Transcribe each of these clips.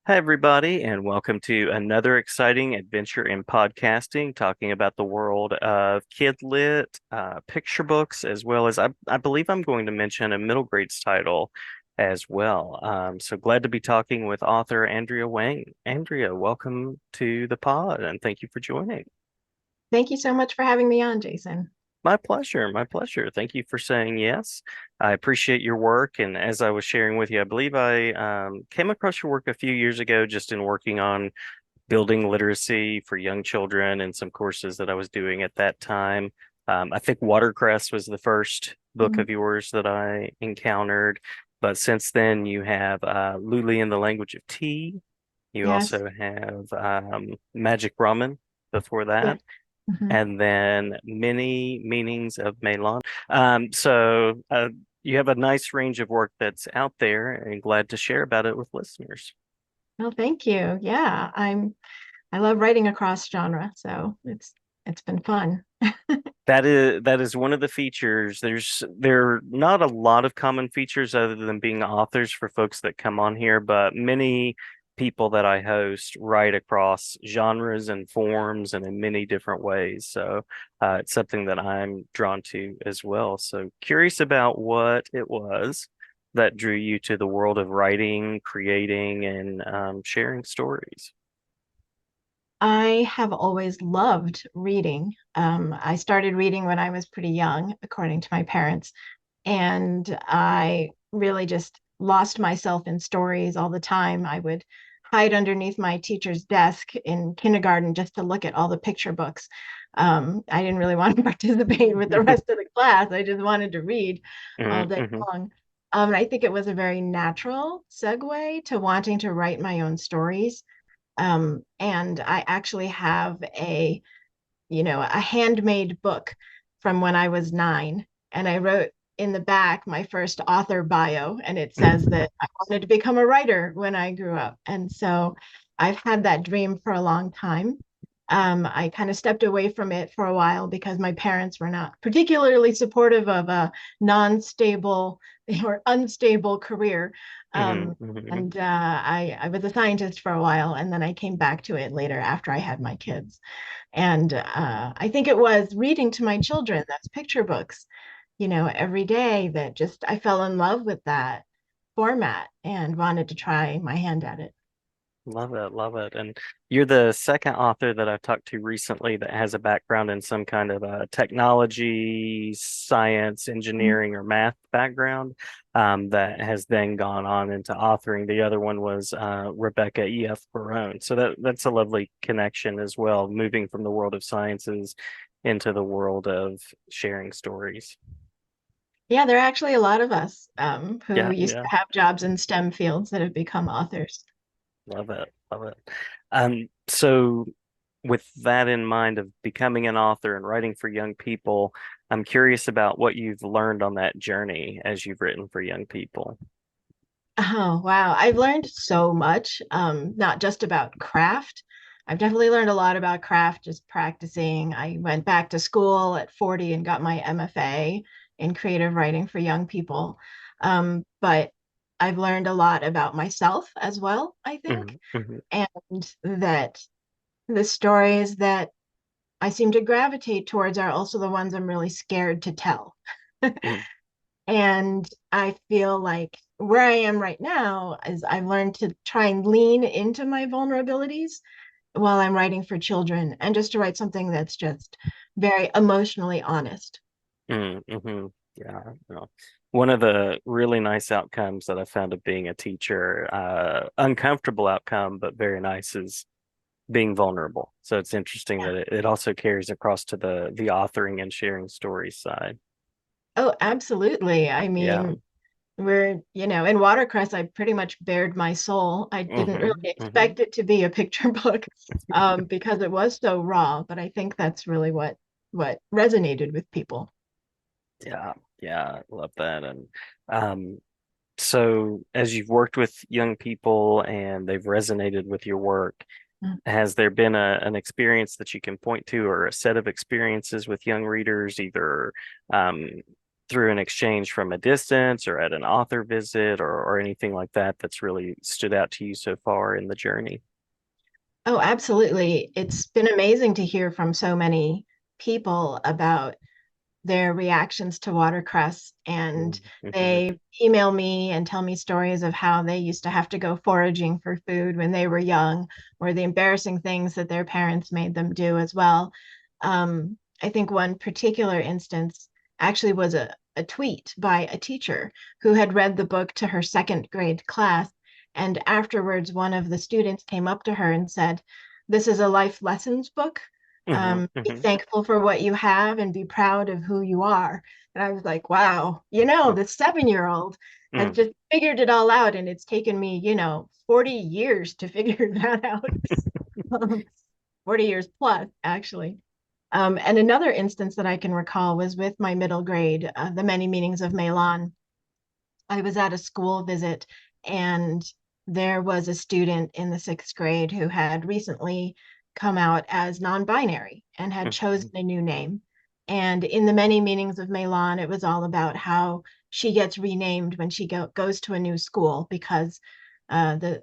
Hi, everybody, and welcome to another exciting adventure in podcasting, talking about the world of kid lit, picture books, as well as I believe I'm going to mention a middle grades title as well. So glad to be talking with author Andrea Wang. Andrea, welcome to the pod, and thank you for joining. Thank you so much for having me on, Jason. My pleasure. My pleasure. Thank you for saying yes. I appreciate your work. And as I was sharing with you, I believe I came across your work a few years ago just in working on building literacy for young children and some courses that I was doing at that time. I think Watercress was the first book Mhm. of yours that I encountered. But since then, you have Luli in the Language of Tea. You Yes, also have Magic Ramen before yes. that Mhm. and then Many Meanings of Meilan. So you have a nice range of work that's out there, and glad to share about it with listeners. Well, thank you. Yeah, I love writing across genre, so it's been fun. That is one of the features. There are not a lot of common features other than being authors for folks that come on here, but many people that I host write across genres and forms and in many different ways. So it's something that I'm drawn to as well. So curious about what it was that drew you to the world of writing, creating, and sharing stories. I have always loved reading. I started reading when I was pretty young, according to my parents, and I really just lost myself in stories all the time. I would hide underneath my teacher's desk in kindergarten just to look at all the picture books. I didn't really want to participate with the rest of the class. I just wanted to read all day Mm-hmm, long. And I think it was a very natural segue to wanting to write my own stories. And I actually have a handmade book from when I was 9. And I wrote in the back my first author bio, and it says that I wanted to become a writer when I grew up. And so I've had that dream for a long time. I kind of stepped away from it for a while because my parents were not particularly supportive of a non-stable or unstable career. mm-hmm, Um, mm-hmm. and I was a scientist for a while, and then I came back to it later after I had my kids. And I think it was reading to my children those picture books, every day that just I fell in love with that format and wanted to try my hand at it. Love it, love it. And you're the second author that I've talked to recently that has a background in some kind of technology, science, Mhm. engineering, or math background that has then gone on into authoring. The other one was Rebecca E.F. Barone. So that's a lovely connection as well, moving from the world of sciences into the world of sharing stories. Yeah, there are actually a lot of us who Yeah, used yeah. to have jobs in STEM fields that have become authors. Love it. Love it. So with that in mind of becoming an author and writing for young people, I'm curious about what you've learned on that journey as you've written for young people. Oh, wow. I've learned so much, not just about craft. I've definitely learned a lot about craft just practicing. I went back to school at 40 and got my MFA in creative writing for young people. But I've learned a lot about myself as well, I think, Hmm, hmm, and that the stories that I seem to gravitate towards are also the ones I'm really scared to tell. hmm, And I feel like where I am right now is I've learned to try and lean into my vulnerabilities while I'm writing for children and just to write something that's just very emotionally honest. hmm. Yeah, you know, one of the really nice outcomes that I found of being a teacher, uncomfortable outcome, but very nice, is being vulnerable. So it's interesting Yeah. that it also carries across to the authoring and sharing stories side. Oh, absolutely. I Yeah. mean, in Watercress, I pretty much bared my soul. I didn't really Hmm, hmm. expect it to be a picture book because it was so raw, but I think that's really what resonated with people. Yeah, yeah, I love that. And um, so as you've worked with young people and they've resonated with your work, has there been an experience that you can point to or a set of experiences with young readers, either um, through an exchange from a distance or at an author visit or anything like that that's really stood out to you so far in the journey? Oh, absolutely. It's been amazing to hear from so many people about their reactions to watercress, and Mm-hmm. they email me and tell me stories of how they used to have to go foraging for food when they were young, or the embarrassing things that their parents made them do as well. I think one particular instance actually was a tweet by a teacher who had read the book to her second grade class, and afterwards one of the students came up to her and said, "This is a life lessons book. Hmm. Be Hmm. thankful for what you have and be proud of who you are." And I was like, wow, the 7-year-old has Hmm. just figured it all out. And it's taken me, 40 years to figure that out. 40 years plus, actually. And another instance that I can recall was with my middle grade, the Many Meanings of Meilan. I was at a school visit, and there was a student in the sixth grade who had recently come out as non-binary and had chosen a new name. And in the Many Meanings of Meilan, it was all about how she gets renamed when she goes to a new school because the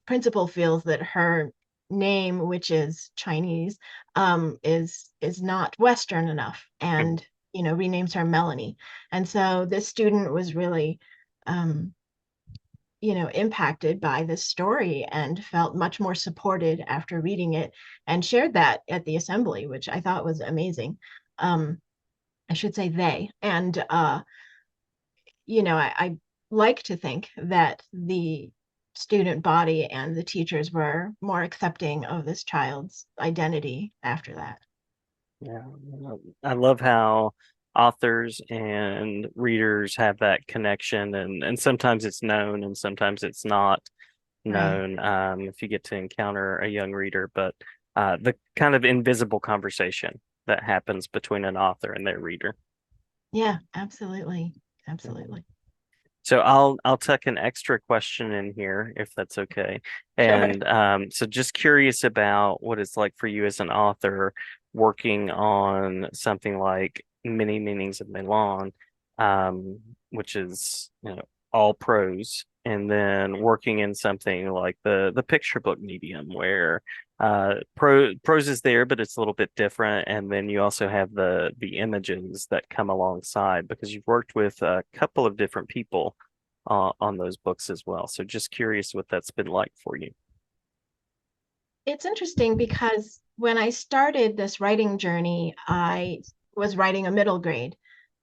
principal feels that her name, which is Chinese, is not Western enough, Hmm. and renames her Melanie. And so this student was really, um, impacted by this story and felt much more supported after reading it, and shared that at the assembly, which I thought was amazing. Um, I should say they. And I like to think that the student body and the teachers were more accepting of this child's identity after that. Yeah, I love how authors and readers have that connection, and sometimes it's known and sometimes it's not Right. known, if you get to encounter a young reader, but the kind of invisible conversation that happens between an author and their reader. Yeah, absolutely. Mhm. Absolutely. So I'll tuck an extra question in here if that's okay. Sure. And so just curious about what it's like for you as an author working on something like Many Meanings of Milan, which is, all prose, and then working in something like the picture book medium where prose is there, but it's a little bit different. And then you also have the images that come alongside because you've worked with a couple of different people on those books as well. So just curious what that's been like for you. It's interesting because when I started this writing journey, I was writing a middle grade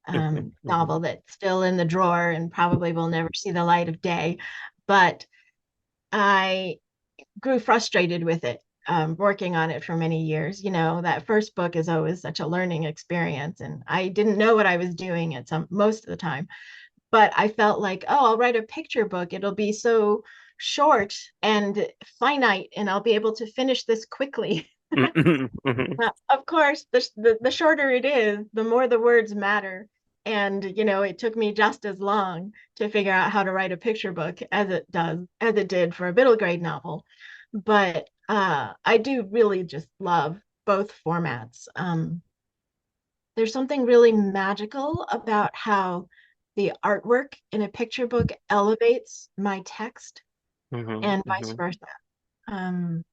Hmm. Hmm. novel that's still in the drawer and probably will never see the light of day. But I grew frustrated with it, working on it for many years. That first book is always such a learning experience, and I didn't know what I was doing at some most of the time. But I felt like, oh, I'll write a picture book. It'll be so short and finite, and I'll be able to finish this quickly. Hmm. Hmm. Of course, the shorter it is, the more the words matter. And, it took me just as long to figure out how to write a picture book as it did for a middle grade novel. But I do really just love both formats. There's something really magical about how the artwork in a picture book elevates my text Hmm. and vice Hmm. versa. Um,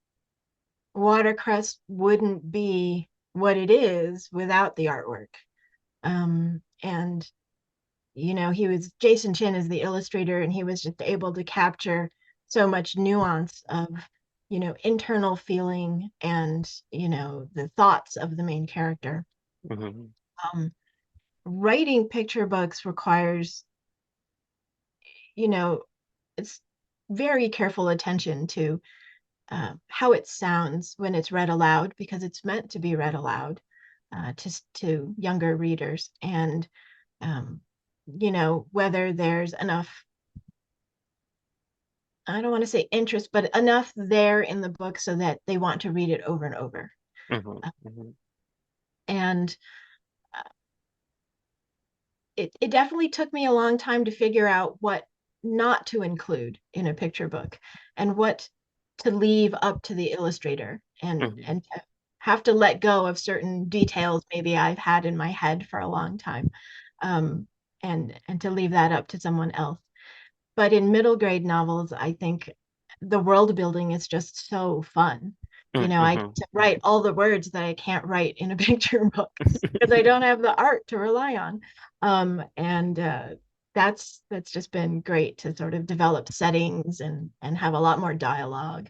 Watercress wouldn't be what it is without the artwork. And Jason Chin is the illustrator, and he was just able to capture so much nuance of, internal feeling and, the thoughts of the main character. Hmm. Um, Writing picture books requires, you know, it's very careful attention to how it sounds when it's read aloud, because it's meant to be read aloud to younger readers, and um, whether there's enough, I don't want to say interest, but enough there in the book so that they want to read it over and over. Hmm. Uh, Hmm. and it definitely took me a long time to figure out what not to include in a picture book and what to leave up to the illustrator, and to have to let go of certain details maybe I've had in my head for a long time. um, and to leave that up to someone else. But in middle grade novels, I think the world building is just so fun. I get Mm-hmm. to write all the words that I can't write in a picture book because I don't have the art to rely on. And that's just been great to sort of develop settings and have a lot more dialogue.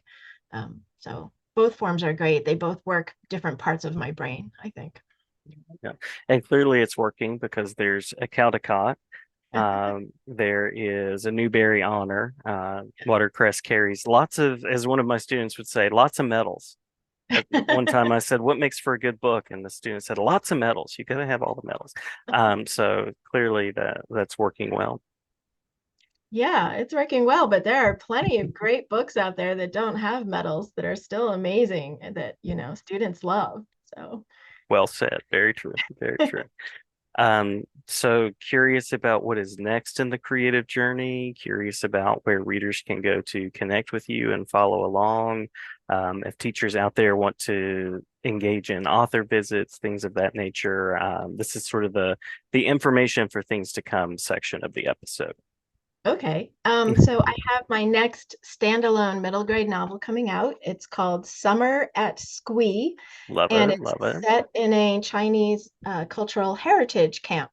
So both forms are great. They both work different parts of my brain, I think. Yeah. And clearly it's working because there's a Caldecott. There is a Newbery Honor. Watercress carries lots of, as one of my students would say, lots of medals. At one time I said, what makes for a good book? And the student said, lots of medals. You gotta have all the medals. So clearly that's working well. Yeah, it's working well, but there are plenty of great books out there that don't have medals that are still amazing and that, students love. So, Well said. Very true. Very true. So curious about what is next in the creative journey, curious about where readers can go to connect with you and follow along. If teachers out there want to engage in author visits, things of that nature, this is sort of the information for things to come section of the episode. okay. So I have my next standalone middle grade novel coming out. It's called Summer at Squee, Love and it, it's love it. set in a Chinese cultural heritage camp.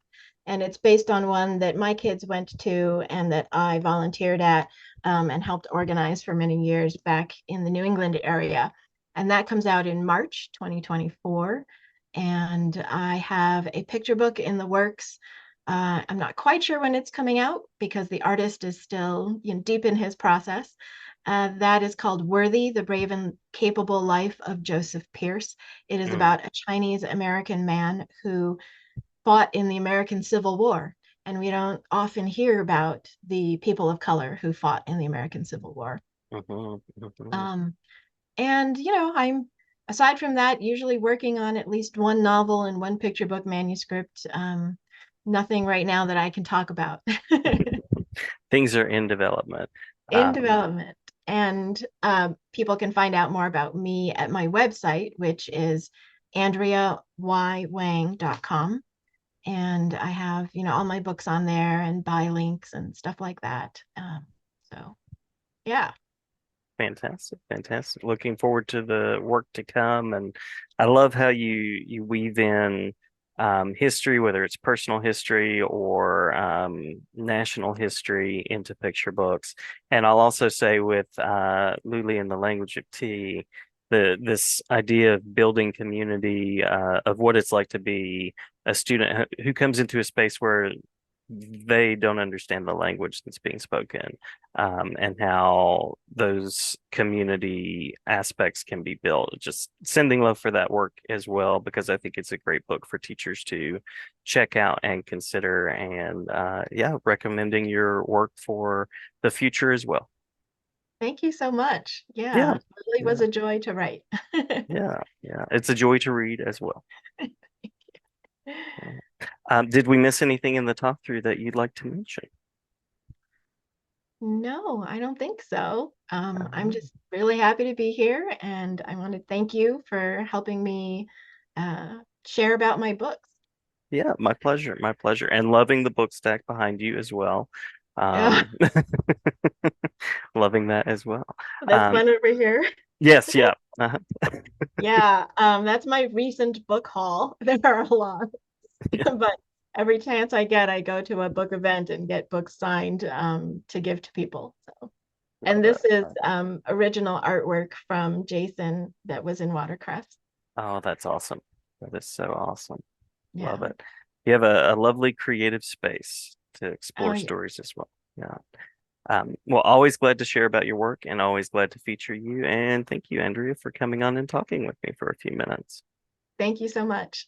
And it's based on one that my kids went to and that I volunteered at and helped organize for many years back in the New England area. And that comes out in March 2024. And I have a picture book in the works. I'm not quite sure when it's coming out because the artist is still, deep in his process. That is called Worthy, the Brave and Capable Life of Joseph Pierce. It is Mm, about a Chinese American man who fought in the American Civil War. And we don't often hear about the people of color who fought in the American Civil War. mhm, mhm. Um, and, I'm, aside from that, usually working on at least one novel and one picture book manuscript. Nothing right now that I can talk about. Things are in development. In Um, development. And people can find out more about me at my website, which is andreawang.com. And I have, all my books on there and buy links and stuff like that. So, yeah. Fantastic, fantastic. Looking forward to the work to come. And I love how you weave in history, whether it's personal history or national history into picture books. And I'll also say with Luli and the Language of Tea, this idea of building community, of what it's like to be a student who comes into a space where they don't understand the language that's being spoken, and how those community aspects can be built. Just sending love for that work as well, because I think it's a great book for teachers to check out and consider. And yeah, recommending your work for the future as well. Thank you so much. Yeah, Yeah, it really was yeah, a joy to write. yeah, yeah. It's a joy to read as well. Yeah. Did we miss anything in the talk through that you'd like to mention? No, I don't think so. I'm Uh, just really happy to be here, and I want to thank you for helping me share about my books. Yeah, my pleasure, my pleasure. And loving the book stack behind you as well. Yeah, Um, loving that as well. that's Um, fun over here. yes, yeah. Yeah, that's my recent book haul. There are a lot, Yeah, but every chance I get, I go to a book event and get books signed to give to people. So, and love it. this is original artwork from Jason that was in Watercress. Oh, that's awesome. That is so awesome. Love Yeah. it. You have a lovely creative space to Oh, explore yeah. stories as well. Yeah. Well, always glad to share about your work and always glad to feature you. And thank you, Andrea, for coming on and talking with me for a few minutes. Thank you so much.